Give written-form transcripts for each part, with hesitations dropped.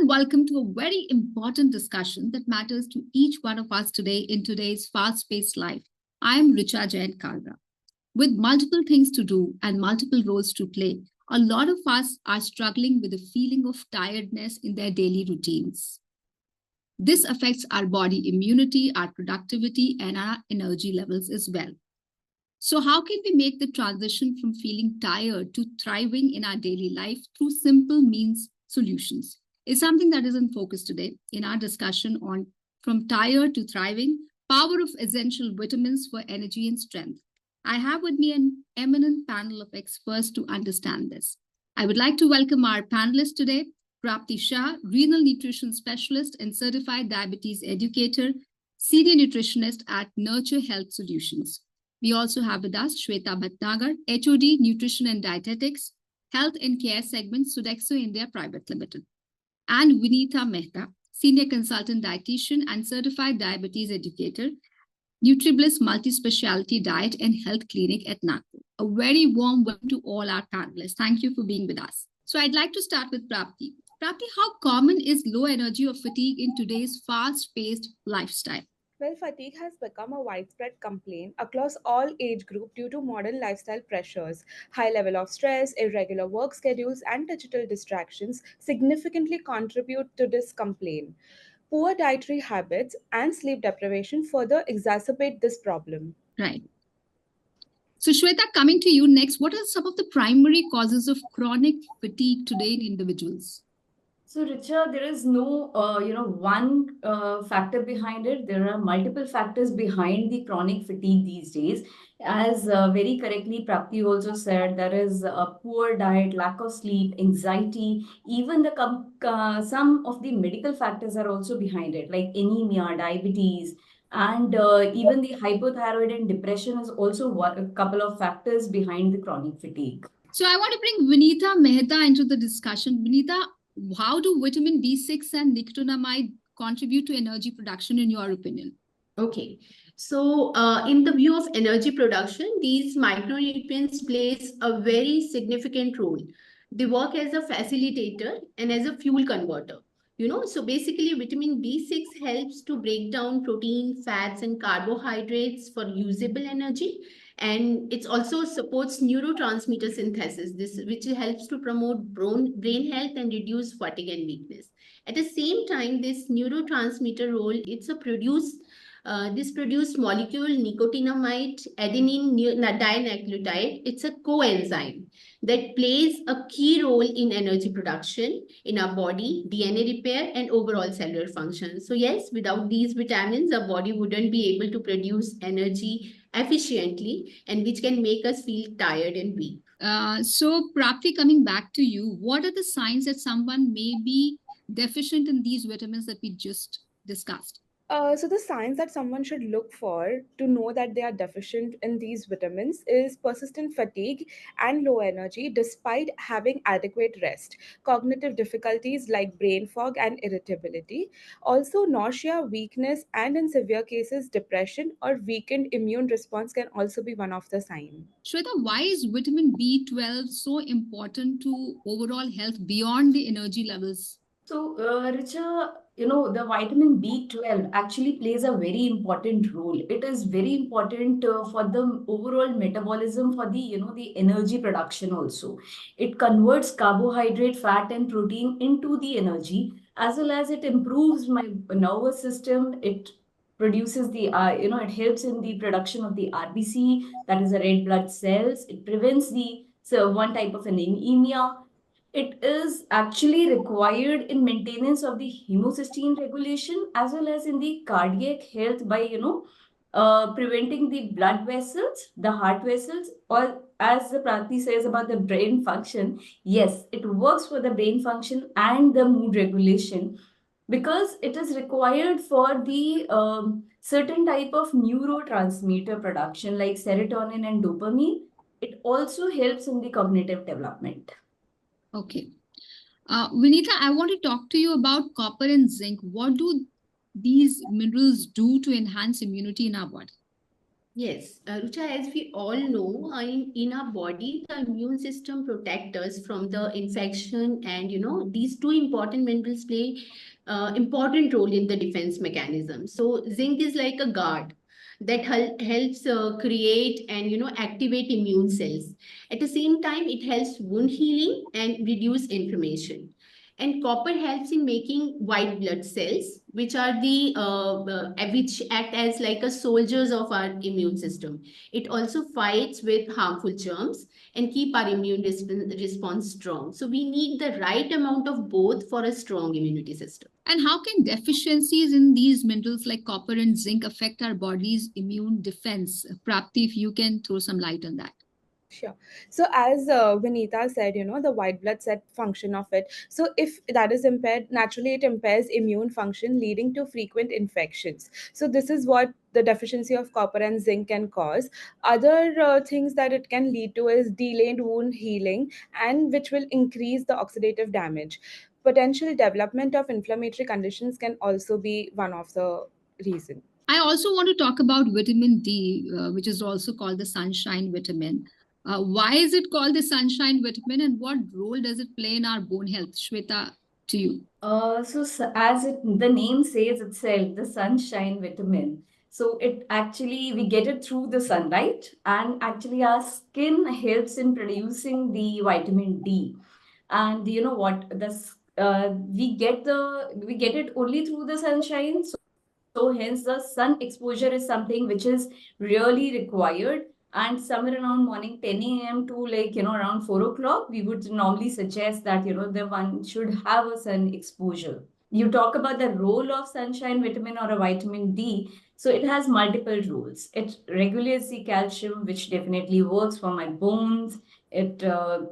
and welcome to a very important discussion that matters to each one of us today in today's fast-paced life. I am 𝗗𝗶𝘀𝗃𝗃𝗃. With multiple things to do and multiple roles to play, a lot of us are struggling with a feeling of tiredness in their daily routines. This affects our body immunity, our productivity, and our energy levels as well. So how can we make the transition from feeling tired to thriving in our daily life through simple means solutions? Is something that is in focus today in our discussion on From Tired to Thriving, Power of Essential Vitamins for Energy and Strength. I have with me an eminent panel of experts to understand this. I would like to welcome our panelists today, Prapti Shah, Renal Nutrition Specialist and Certified Diabetes Educator, Senior Nutritionist at Nurture Health Solutions. We also have with us Shweta Bhatnagar, HOD, Nutrition and Dietetics, Health and Care Segment, Sodexo India Private Limited. And Vinita Mehta, Senior Consultant Dietitian and Certified Diabetes Educator, 𝗗𝗶𝗀𝗃𝗃𝗃 Multi-Speciality Diet and Health Clinic at Nagpur. A very warm welcome to all our panelists. Thank you for being with us. So I'd like to start with Prapti. Prapti, how common is low energy or fatigue in today's fast-paced lifestyle? Well, fatigue has become a widespread complaint across all age groups due to modern lifestyle pressures. High level of stress, irregular work schedules, and digital distractions significantly contribute to this complaint. Poor dietary habits and sleep deprivation further exacerbate this problem. Right. So Shweta, coming to you next, what are some of the primary causes of chronic fatigue today in individuals? So, Richa, there is no, one factor behind it. There are multiple factors behind the chronic fatigue these days. As very correctly Prapti also said, there is a poor diet, lack of sleep, anxiety. Even some of the medical factors are also behind it, like anemia, diabetes, and even the hypothyroid and depression is also a couple of factors behind the chronic fatigue. So I want to bring Vinita Mehta into the discussion. Vinita, how do vitamin B6 and nicotinamide contribute to energy production in your opinion? Okay, so in the view of energy production, these micronutrients plays a very significant role. They work as a facilitator and as a fuel converter. So basically vitamin B6 helps to break down protein, fats, and carbohydrates for usable energy. And it also supports neurotransmitter synthesis, which helps to promote brain health and reduce fatigue and weakness. At the same time, this neurotransmitter role, this produced molecule nicotinamide adenine dinucleotide. It's a coenzyme that plays a key role in energy production in our body, DNA repair, and overall cellular function. So yes, without these vitamins, our body wouldn't be able to produce energy efficiently, and which can make us feel tired and weak. So Prapti, coming back to you, what are the signs that someone may be deficient in these vitamins that we just discussed? So the signs that someone should look for to know that they are deficient in these vitamins is persistent fatigue and low energy despite having adequate rest, cognitive difficulties like brain fog and irritability, also nausea, weakness, and in severe cases, depression or weakened immune response can also be one of the signs. Shweta, why is vitamin B12 so important to overall health beyond the energy levels? So, Richa, the vitamin B12 actually plays a very important role. It is very important for the overall metabolism for the energy production also. It converts carbohydrate, fat, and protein into the energy, as well as it improves my nervous system. It produces it helps in the production of the RBC, that is the red blood cells. It prevents one type of anemia. It is actually required in maintenance of the homocysteine regulation as well as in the cardiac health by preventing the blood vessels, the heart vessels, or as the Prati says about the brain function. Yes, it works for the brain function and the mood regulation because it is required for the certain type of neurotransmitter production like serotonin and dopamine. It also helps in the cognitive development. Okay. Vinita, I want to talk to you about copper and zinc. What do these minerals do to enhance immunity in our body? Yes, Rucha, as we all know, in our body, the immune system protects us from the infection, and these two important minerals play important role in the defense mechanism. So zinc is like a guard that helps create and activate immune cells. At the same time, it helps wound healing and reduce inflammation. And copper helps in making white blood cells, which are the which act as like a soldiers of our immune system. It also fights with harmful germs and keep our immune response strong. So we need the right amount of both for a strong immunity system. And how can deficiencies in these minerals like copper and zinc affect our body's immune defense? Prapti, if you can throw some light on that. Sure. So as Vinita said, the white blood cell function of it. So if that is impaired, naturally it impairs immune function, leading to frequent infections. So this is what the deficiency of copper and zinc can cause. Other things that it can lead to is delayed wound healing, and which will increase the oxidative damage. Potential development of inflammatory conditions can also be one of the reasons. I also want to talk about vitamin D, which is also called the sunshine vitamin. Why is it called the sunshine vitamin, and what role does it play in our bone health? Shweta, to you. As the name says itself, the sunshine vitamin. So it actually, we get it through the sunlight, and actually our skin helps in producing the vitamin D. And you know what? We get it only through the sunshine. So hence the sun exposure is something which is really required. And somewhere around morning 10 a.m. to around 4 o'clock, we would normally suggest that, the one should have a sun exposure. You talk about the role of sunshine vitamin or a vitamin D. So it has multiple roles. It regulates the calcium, which definitely works for my bones. It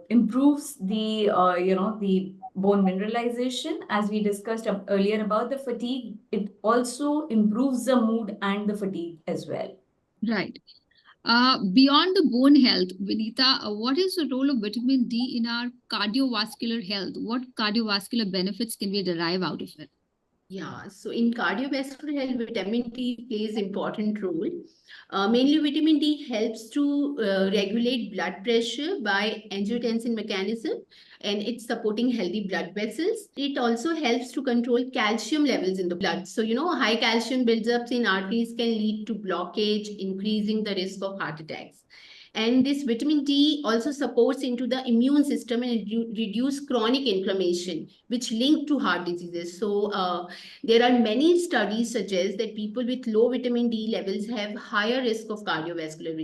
improves the bone mineralization. As we discussed earlier about the fatigue, it also improves the mood and the fatigue as well. Right. Beyond the bone health, Vinita, what is the role of vitamin D in our cardiovascular health? What cardiovascular benefits can we derive out of it? Yeah, so in cardiovascular health, vitamin D plays important role. Mainly, vitamin D helps to regulate blood pressure by angiotensin mechanism, and it's supporting healthy blood vessels. It also helps to control calcium levels in the blood. So, high calcium buildups in arteries can lead to blockage, increasing the risk of heart attacks. And this vitamin D also supports into the immune system and reduce chronic inflammation, which link to heart diseases. So there are many studies suggest that people with low vitamin D levels have higher risk of cardiovascular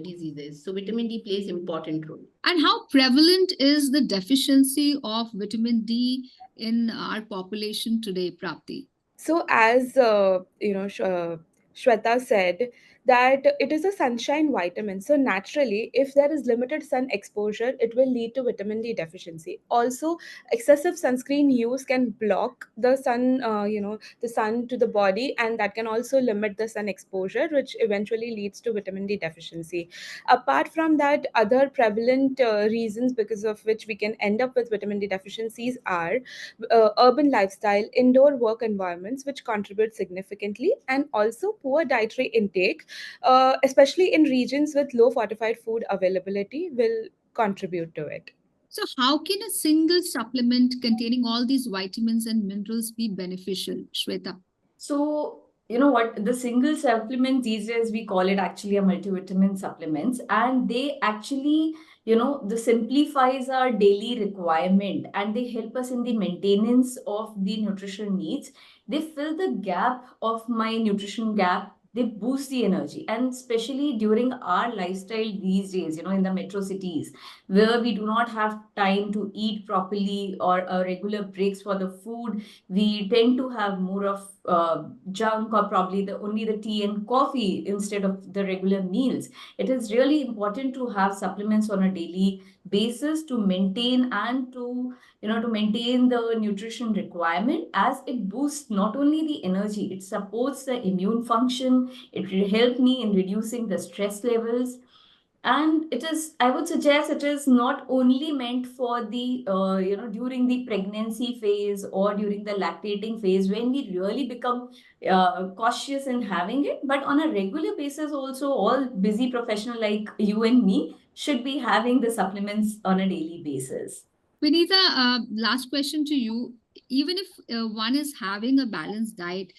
diseases. So vitamin D plays important role. And how prevalent is the deficiency of vitamin D in our population today, Prapti? So, as Shweta said, that it is a sunshine vitamin. So, naturally, if there is limited sun exposure, it will lead to vitamin D deficiency. Also, excessive sunscreen use can block the sun, the sun to the body, and that can also limit the sun exposure, which eventually leads to vitamin D deficiency. Apart from that, other prevalent reasons because of which we can end up with vitamin D deficiencies are urban lifestyle, indoor work environments, which contribute significantly, and also poor dietary intake, especially in regions with low fortified food availability, will contribute to it. So, how can a single supplement containing all these vitamins and minerals be beneficial, Shweta? So, you know what? The single supplement these days, we call it actually a multivitamin supplements, and they actually, the simplifies our daily requirement, and they help us in the maintenance of the nutrition needs. They fill the gap of my nutrition gap. They boost the energy, and especially during our lifestyle these days, in the metro cities where we do not have time to eat properly or regular breaks for the food. We tend to have more of junk, or probably only the tea and coffee instead of the regular meals. It is really important to have supplements on a daily basis to maintain and to maintain the nutrition requirement, as it boosts not only the energy, it supports the immune function. It will help me in reducing the stress levels. And it is, I would suggest, it is not only meant for the, during the pregnancy phase or during the lactating phase when we really become cautious in having it, but on a regular basis also, all busy professional like you and me should be having the supplements on a daily basis. Vinita, last question to you. Even if one is having a balanced diet,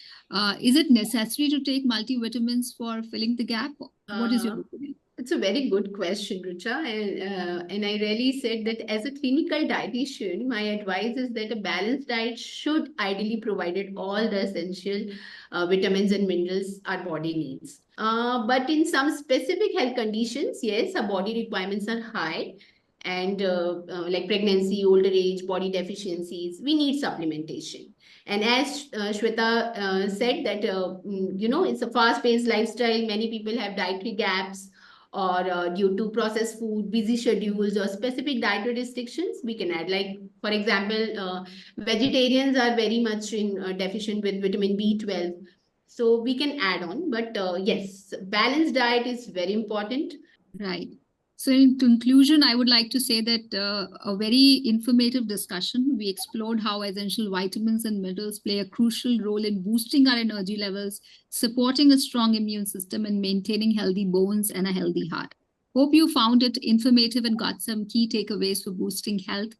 is it necessary to take multivitamins for filling the gap? What is your opinion? It's a very good question, Rucha. And I really said that as a clinical dietitian, my advice is that a balanced diet should ideally provide all the essential vitamins and minerals our body needs. But in some specific health conditions, yes, our body requirements are high. And like pregnancy, older age, body deficiencies, we need supplementation. And as Shweta said, that it's a fast-paced lifestyle. Many people have dietary gaps, or due to processed food, busy schedules, or specific dietary restrictions, we can add. Like, for example, vegetarians are very much in deficient with vitamin B12. So we can add on. But yes, balanced diet is very important. Right. So in conclusion, I would like to say that a very informative discussion. We explored how essential vitamins and minerals play a crucial role in boosting our energy levels, supporting a strong immune system, and maintaining healthy bones and a healthy heart. Hope you found it informative and got some key takeaways for boosting health.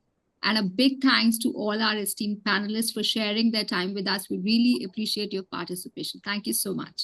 And a big thanks to all our esteemed panelists for sharing their time with us. We really appreciate your participation. Thank you so much.